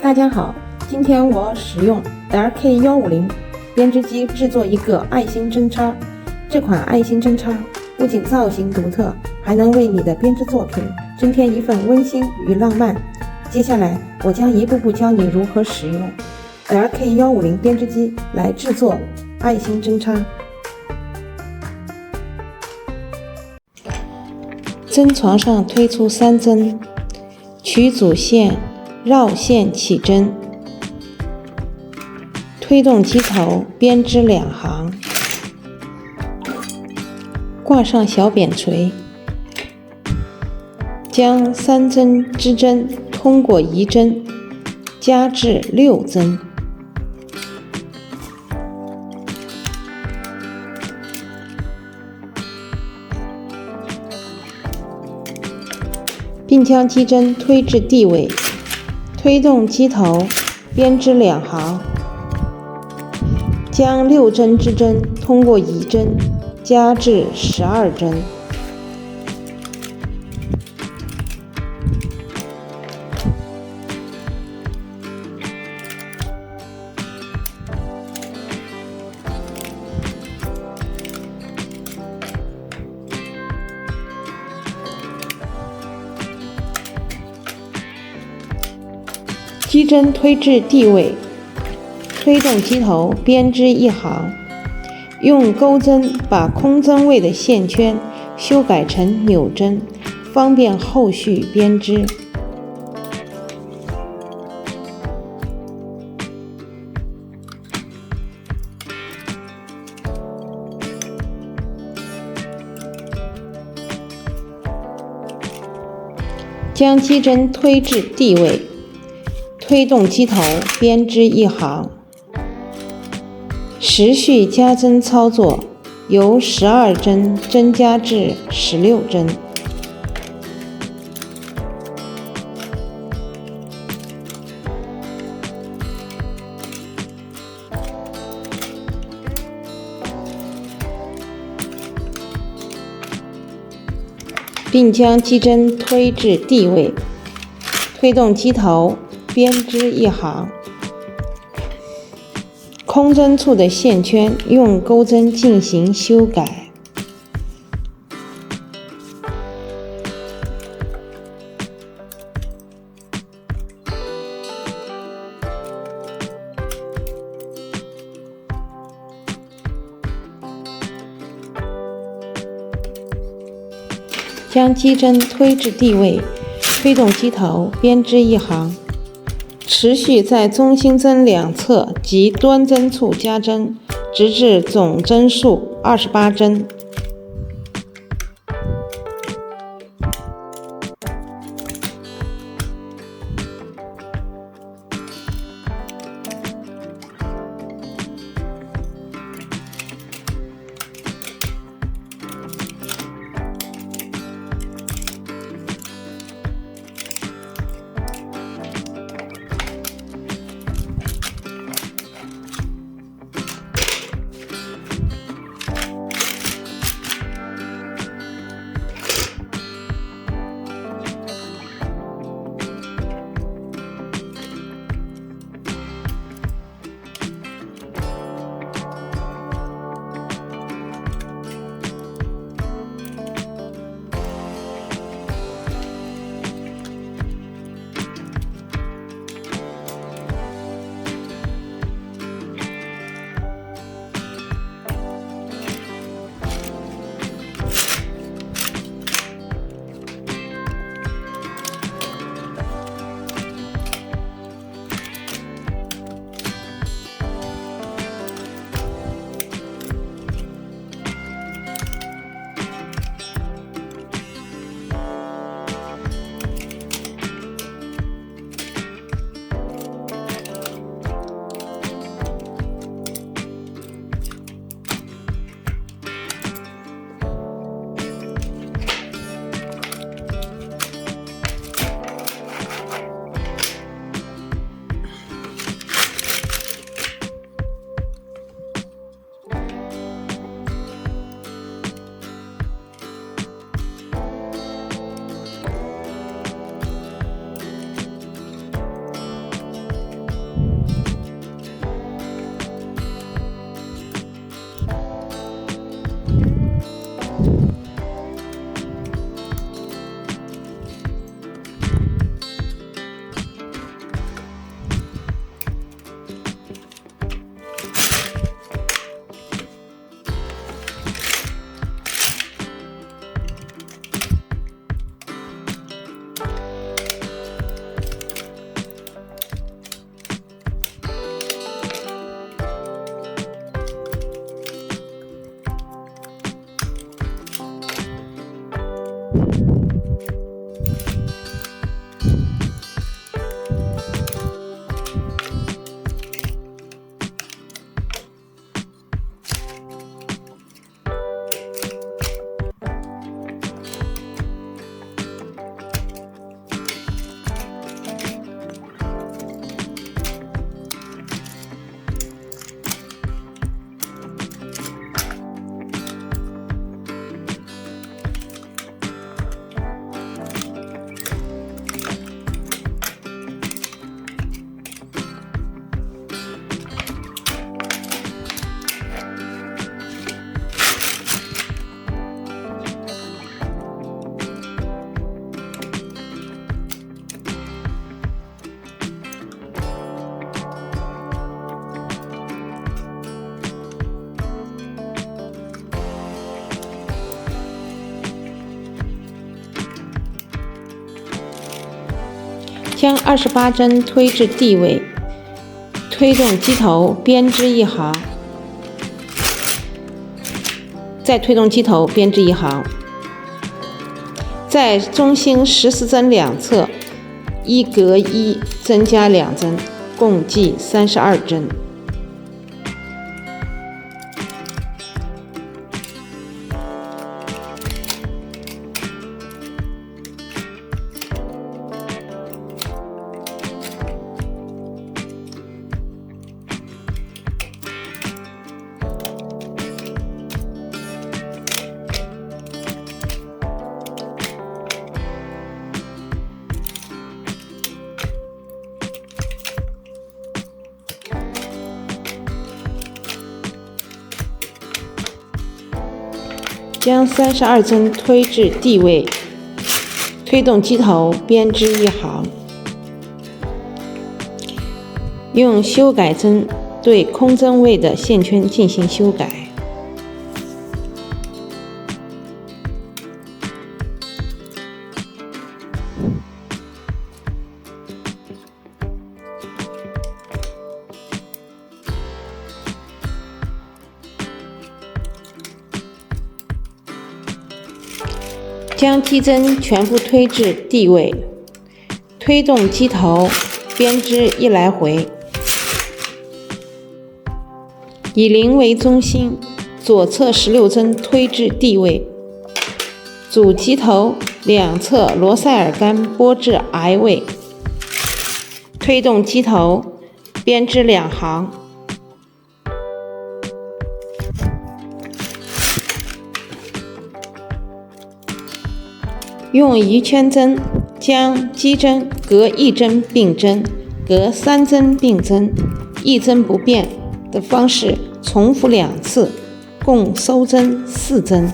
大家好，今天我使用 LK150编织机制作一个爱心针插。这款爱心针插不仅造型独特，还能为你的编织作品增添一份温馨与浪漫。接下来我将一步步教你如何使用 LK150编织机来制作爱心针插。针床上推出3针，取主线，绕线起针，推动机头编织2行，挂上小扁锤，将3针织针通过移针加至6针，并将机针推至地尾，推动机头编织2行，将6针织针通过移针加至12针。机针推至地尾，推动机头编织1行，用钩针把空针位的线圈修改成扭针，方便后续编织。将机针推至地尾，推动机头编织1行，持续加针操作，由12针增加至16针。并将机针推至地尾，推动机头编织1行，空针处的线圈用钩针进行修改。将机针推至地位，推动机头编织1行，持续在中心针两侧及端针处加针，直至总针数28针。28针推至地位，推动机头编织1行，再推动机头编织1行，在中心14针两侧1隔1增加2针，共计32针。将32针推至地位，推动机头编织1行，用修改针对空针位的线圈进行修改。将机针全部推至地位，推动机头编织1来回，以0为中心，左侧16针推至地位，主机头两侧螺塞耳杆拨至 I 位，推动机头编织2行。用1圈针将机针隔1针并针，隔3针并针，1针不变的方式重复2次，共收针4针。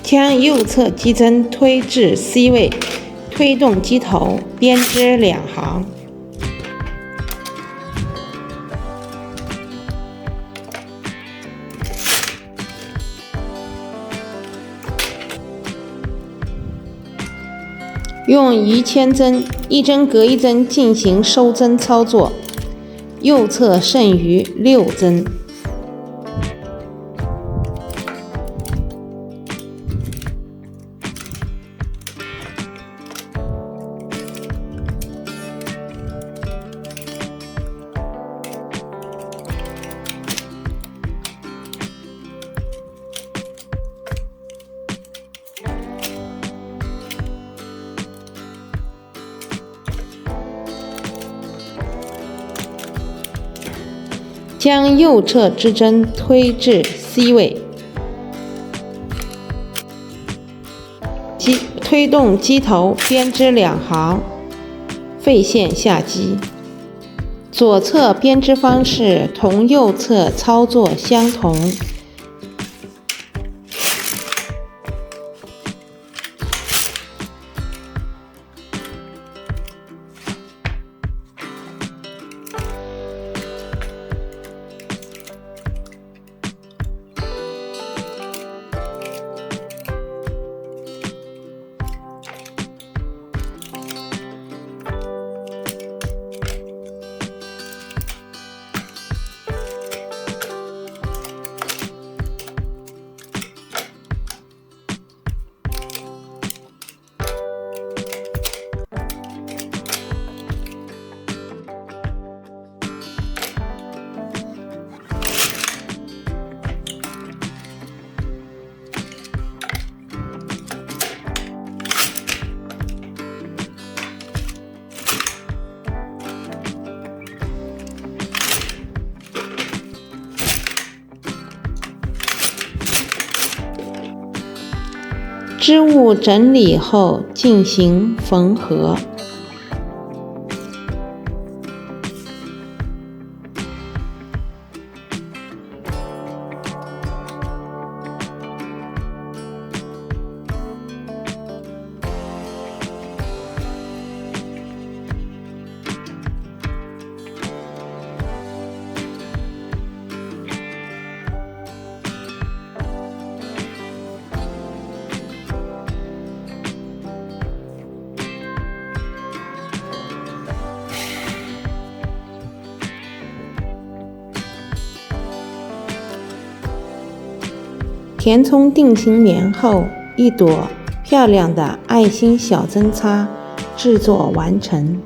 将右侧机针推至 C 位，推动机头编织2行。用1圈针1针隔1针进行收针操作，右侧剩余6针。将右侧支针推至 C 位，推动机头编织2行，废线下机。左侧编织方式同右侧操作相同。织物整理后进行缝合。填充定型棉后，一朵漂亮的爱心小针插制作完成。